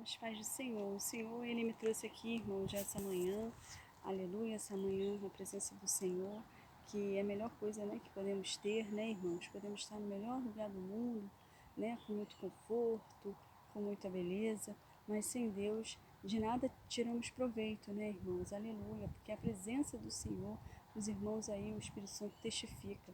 Os pais do Senhor. O Senhor, Ele me trouxe aqui, irmãos, já essa manhã, aleluia, essa manhã, na presença do Senhor, que é a melhor coisa, né, que podemos ter, né, irmãos? Podemos estar no melhor lugar do mundo, né, com muito conforto, com muita beleza, mas sem Deus, de nada tiramos proveito, né, irmãos? Aleluia, porque a presença do Senhor, os irmãos aí, o Espírito Santo testifica,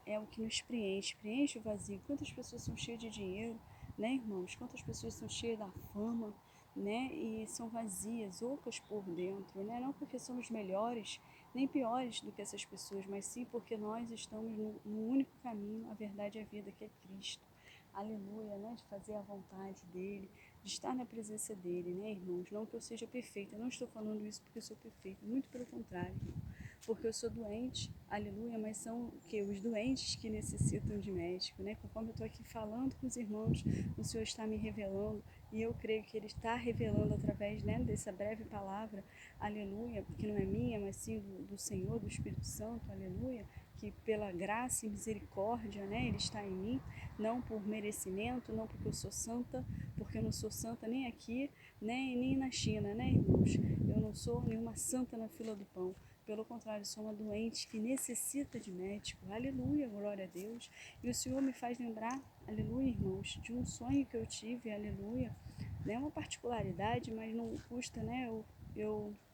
é o que nos preenche, preenche o vazio. Quantas pessoas são cheias de dinheiro, né, irmãos? Quantas pessoas são cheias da fama, né, e são vazias, ocas por dentro, né? Não porque somos melhores nem piores do que essas pessoas, mas sim porque nós estamos no único caminho, a verdade e a vida, que é Cristo. Aleluia, né? De fazer a vontade dele, de estar na presença dele, né, irmãos? Não que eu seja perfeita, eu não estou falando isso porque eu sou perfeita, muito pelo contrário, porque eu sou doente, aleluia, mas são que os doentes que necessitam de médico, né? Conforme eu estou aqui falando com os irmãos, o Senhor está me revelando e eu creio que Ele está revelando através, né, dessa breve palavra, aleluia, porque não é minha, mas sim do Senhor, do Espírito Santo, aleluia, que pela graça e misericórdia, né, Ele está em mim, não por merecimento, não porque eu sou santa, porque eu não sou santa nem aqui, nem na China, né, irmãos? Eu não sou nenhuma santa na fila do pão. Pelo contrário, sou uma doente que necessita de médico. Aleluia, glória a Deus. E o Senhor me faz lembrar, aleluia, irmãos, de um sonho que eu tive, aleluia. Não é uma particularidade, mas não custa, né?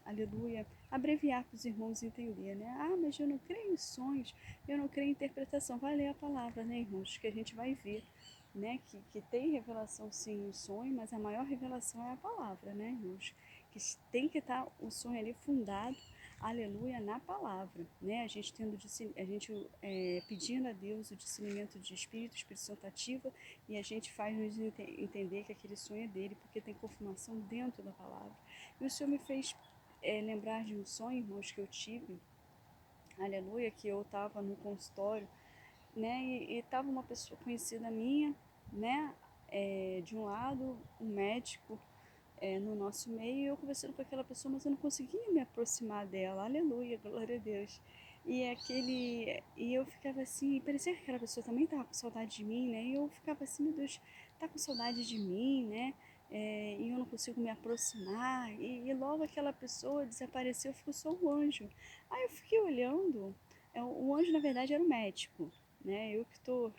Aleluia, abreviar para os irmãos entender, né? Ah, mas eu não creio em sonhos, eu não creio em interpretação. Vai ler a palavra, né, irmãos? Que a gente vai ver, né? Que tem revelação sim em sonho, mas a maior revelação é a palavra, né, irmãos? Que tem que estar o sonho ali fundado, aleluia, na palavra, né? A gente pedindo a Deus o discernimento de espírito, o Espírito Santo ativa e a gente faz nos entender que aquele sonho é dele, porque tem confirmação dentro da palavra. E o Senhor me fez lembrar de um sonho, irmãos, que eu tive, aleluia, que eu estava no consultório, né? E estava uma pessoa conhecida minha, né? De um lado, um médico no nosso meio, e eu conversando com aquela pessoa, mas eu não conseguia me aproximar dela, aleluia, glória a Deus. E eu ficava assim, parecia que aquela pessoa também estava com saudade de mim, né? E eu ficava assim, meu Deus, tá com saudade de mim, né? E eu não consigo me aproximar. E logo aquela pessoa desapareceu, ficou só o anjo. Aí eu fiquei olhando, o anjo na verdade era o médico, né? Eu que estou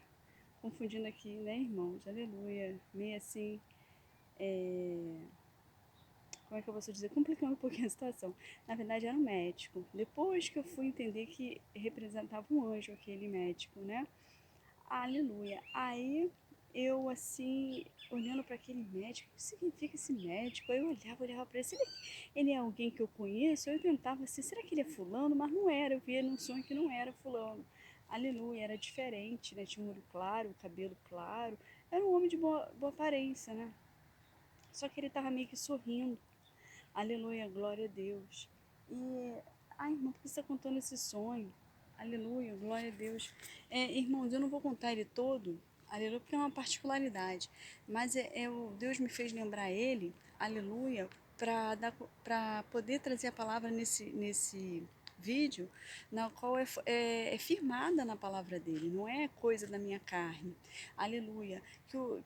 confundindo aqui, né, irmãos? Aleluia. Meio assim, como é que eu posso dizer, complicando um pouquinho a situação. Na verdade era um médico. Depois que eu fui entender que representava um anjo aquele médico, né? Aleluia. Aí eu assim, olhando para aquele médico, o que significa esse médico? Aí eu olhava para ele, será que ele é alguém que eu conheço? Eu tentava assim, será que ele é fulano? Mas não era, eu via num sonho que não era fulano. Aleluia, era diferente, né? Tinha um olho claro, cabelo claro. Era um homem de boa aparência, né? Só que ele estava meio que sorrindo. Aleluia, glória a Deus. E, ai, irmão, por que você está contando esse sonho? Aleluia, glória a Deus. Irmãos, eu não vou contar ele todo, aleluia, porque é uma particularidade. Mas Deus me fez lembrar ele, aleluia, para poder trazer a palavra nesse vídeo, na qual é firmada na palavra dele, não é coisa da minha carne. Aleluia.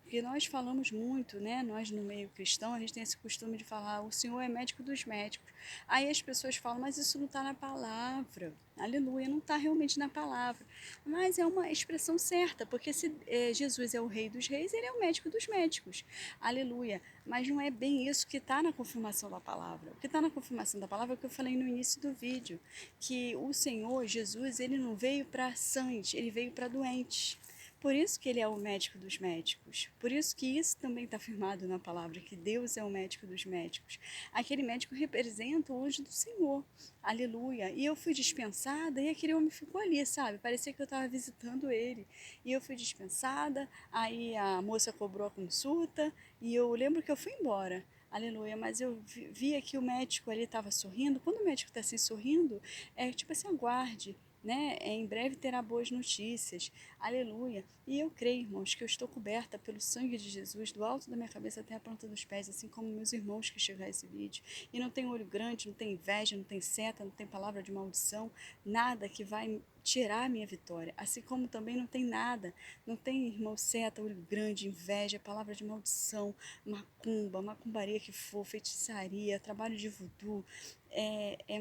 Que nós falamos muito, né? Nós no meio cristão, a gente tem esse costume de falar, o Senhor é médico dos médicos. Aí as pessoas falam, mas isso não está na palavra. Aleluia, não está realmente na palavra. Mas é uma expressão certa, porque se Jesus é o rei dos reis, ele é o médico dos médicos. Aleluia. Mas não é bem isso que está na confirmação da palavra. O que está na confirmação da palavra é o que eu falei no início do vídeo, que o Senhor, Jesus, ele não veio para sãs, ele veio para doentes. Por isso que ele é o médico dos médicos. Por isso que isso também está afirmado na palavra, que Deus é o médico dos médicos. Aquele médico representa o anjo do Senhor. Aleluia. E eu fui dispensada e aquele homem ficou ali, sabe? Parecia que eu estava visitando ele. E eu fui dispensada, aí a moça cobrou a consulta e eu lembro que eu fui embora. Aleluia, mas eu via que o médico ali estava sorrindo. Quando o médico está assim sorrindo, é tipo assim, aguarde, né? Em breve terá boas notícias. Aleluia. E eu creio, irmãos, que eu estou coberta pelo sangue de Jesus, do alto da minha cabeça até a planta dos pés, assim como meus irmãos que chegaram a esse vídeo. E não tem olho grande, não tem inveja, não tem seta, não tem palavra de maldição, nada que vai tirar a minha vitória. Assim como também não tem nada, não tem, irmão, seta, olho grande, inveja, palavra de maldição, macumba, macumbaria que for, feitiçaria, trabalho de voodoo,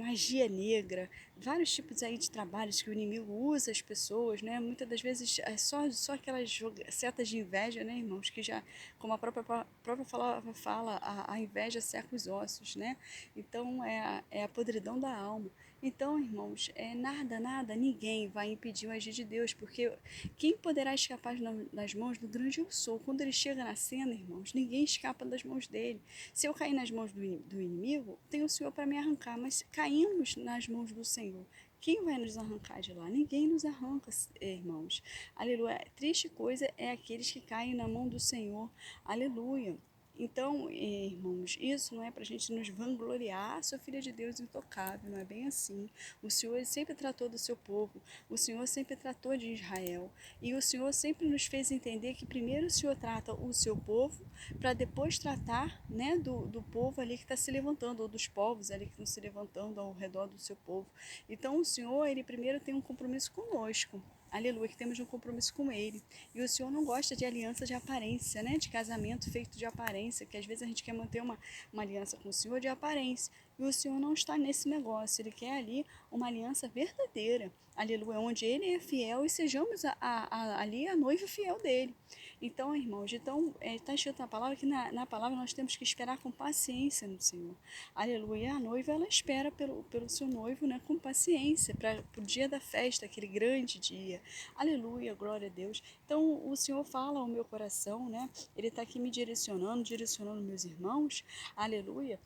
magia negra, vários tipos aí de trabalhos que o inimigo usa as pessoas, né? Muitas das vezes é só aquelas setas de inveja, né, irmãos, que já, como a própria palavra fala, a inveja seca os ossos, né? Então é a podridão da alma. Então, irmãos, nada, ninguém vai impedir o agir de Deus, porque quem poderá escapar das mãos do grande eu sou? Quando ele chega na cena, irmãos, ninguém escapa das mãos dele. Se eu cair nas mãos do inimigo, tem o Senhor para me arrancar, mas caímos nas mãos do Senhor. Quem vai nos arrancar de lá? Ninguém nos arranca, irmãos. Aleluia. Triste coisa é aqueles que caem na mão do Senhor. Aleluia. Então, irmãos, isso não é para a gente nos vangloriar, sou filha de Deus intocável, não é bem assim. O Senhor ele sempre tratou do seu povo, o Senhor sempre tratou de Israel, e o Senhor sempre nos fez entender que primeiro o Senhor trata o seu povo, para depois tratar, né, do povo ali que está se levantando, ou dos povos ali que estão se levantando ao redor do seu povo. Então, o Senhor, ele primeiro tem um compromisso conosco. Aleluia, que temos um compromisso com Ele. E o Senhor não gosta de aliança de aparência, né? De casamento feito de aparência, que às vezes a gente quer manter uma aliança com o Senhor de aparência. E o Senhor não está nesse negócio, Ele quer ali uma aliança verdadeira. Aleluia, onde Ele é fiel e sejamos ali a noiva fiel dEle. Então, irmãos, está escrito na palavra que na palavra nós temos que esperar com paciência no Senhor. Aleluia, a noiva ela espera pelo seu noivo, né, com paciência, para o dia da festa, aquele grande dia. Aleluia, glória a Deus. Então, o Senhor fala ao meu coração, né? Ele está aqui me direcionando meus irmãos. Aleluia.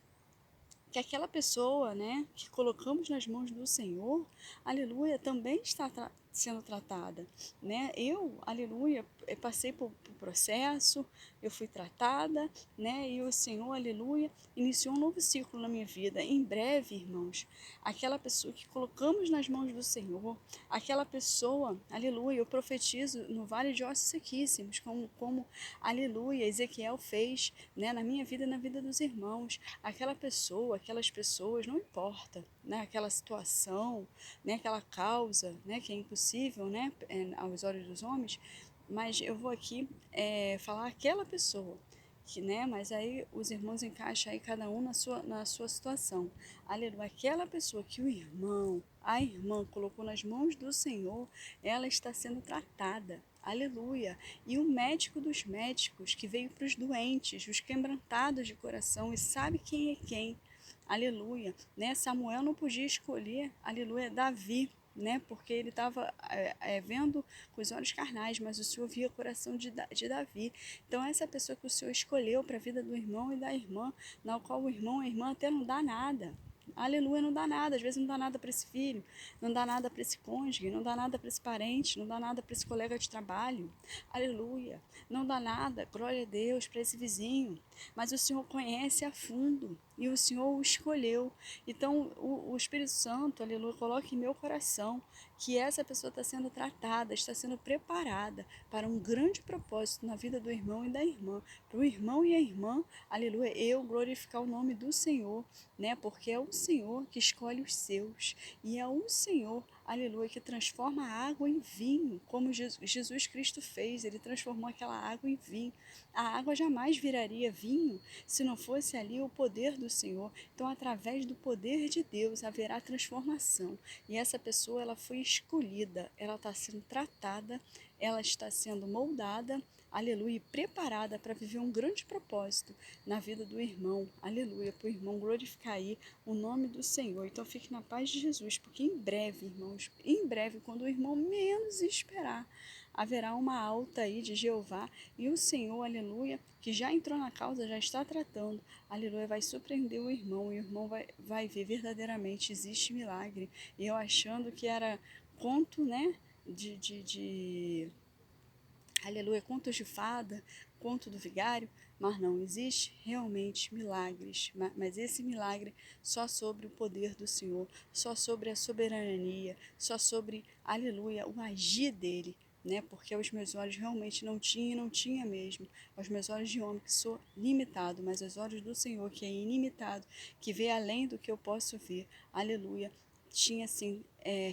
Que aquela pessoa, né, que colocamos nas mãos do Senhor, aleluia, também está sendo tratada, né? Aleluia, passei por processo, eu fui tratada, né? E o Senhor, aleluia, iniciou um novo ciclo na minha vida. Em breve, irmãos, aquela pessoa que colocamos nas mãos do Senhor, aquela pessoa, aleluia, eu profetizo no vale de ossos sequíssimos, como aleluia, Ezequiel fez, né, na minha vida e na vida dos irmãos. Aquela pessoa, aquelas pessoas, não importa, né, aquela situação, né, aquela causa, né, que é impossível, né, aos olhos dos homens, mas eu vou aqui falar aquela pessoa, que, né, mas aí os irmãos encaixam aí cada um na sua situação. Aleluia, aquela pessoa que a irmã colocou nas mãos do Senhor, ela está sendo tratada. Aleluia. E o médico dos médicos que veio para os doentes, os quebrantados de coração, e sabe quem é quem. Aleluia. Né? Samuel não podia escolher, aleluia, Davi, né? Porque ele estava vendo com os olhos carnais, mas o Senhor via o coração de Davi. Então, essa pessoa que o Senhor escolheu para a vida do irmão e da irmã, na qual o irmão e a irmã até não dá nada. Aleluia, não dá nada, às vezes não dá nada para esse filho, não dá nada para esse cônjuge, não dá nada para esse parente, não dá nada para esse colega de trabalho. Aleluia, não dá nada, glória a Deus, para esse vizinho, mas o Senhor conhece a fundo e o Senhor o escolheu. Então, o Espírito Santo, aleluia, coloque em meu coração que essa pessoa está sendo tratada, está sendo preparada para um grande propósito na vida do irmão e da irmã. Para o irmão e a irmã, aleluia, eu glorificar o nome do Senhor, né? Porque é o Senhor que escolhe os seus e é o Senhor, aleluia, que transforma a água em vinho, como Jesus Cristo fez, ele transformou aquela água em vinho. A água jamais viraria vinho se não fosse ali o poder do Senhor. Então, através do poder de Deus, haverá transformação. E essa pessoa, ela foi escolhida, ela está sendo tratada, ela está sendo moldada, aleluia, e preparada para viver um grande propósito na vida do irmão, aleluia, para o irmão glorificar aí o nome do Senhor. Então, fique na paz de Jesus, porque em breve, irmãos, em breve, quando o irmão menos esperar, haverá uma alta aí de Jeová e o Senhor, aleluia, que já entrou na causa, já está tratando, aleluia, vai surpreender o irmão e o irmão vai ver verdadeiramente existe milagre. E eu achando que era conto, né, aleluia, contos de fada, conto do vigário, mas não, existe realmente milagres, mas esse milagre só sobre o poder do Senhor, só sobre a soberania, só sobre, aleluia, o agir dele, né? Porque aos meus olhos realmente não tinha e não tinha mesmo, aos meus olhos de homem que sou limitado, mas aos olhos do Senhor que é ilimitado, que vê além do que eu posso ver, aleluia, tinha assim,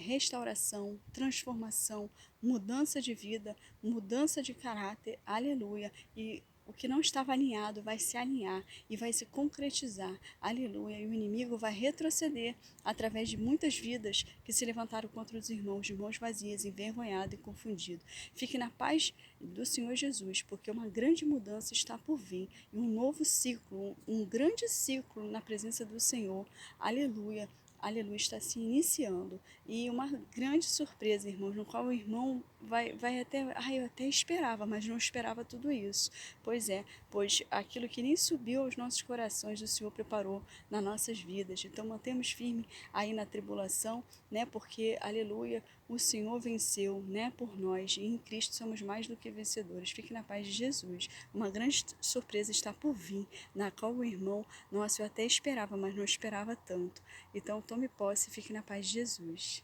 restauração, transformação, mudança de vida, mudança de caráter, aleluia. E o que não estava alinhado vai se alinhar e vai se concretizar, aleluia. E o inimigo vai retroceder através de muitas vidas que se levantaram contra os irmãos, de mãos vazias, envergonhado e confundido. Fique na paz do Senhor Jesus, porque uma grande mudança está por vir e um novo ciclo, um grande ciclo na presença do Senhor, aleluia. Aleluia, está se iniciando. E uma grande surpresa, irmãos, no qual o irmão vai até. Ai, eu até esperava, mas não esperava tudo isso. Pois é, pois aquilo que nem subiu aos nossos corações, o Senhor preparou nas nossas vidas. Então, mantemos firme aí na tribulação, né? Porque, aleluia, o Senhor venceu, né? Por nós. E em Cristo somos mais do que vencedores. Fique na paz de Jesus. Uma grande surpresa está por vir, na qual o irmão, nossa, eu até esperava, mas não esperava tanto. Então, tome posse e fique na paz de Jesus.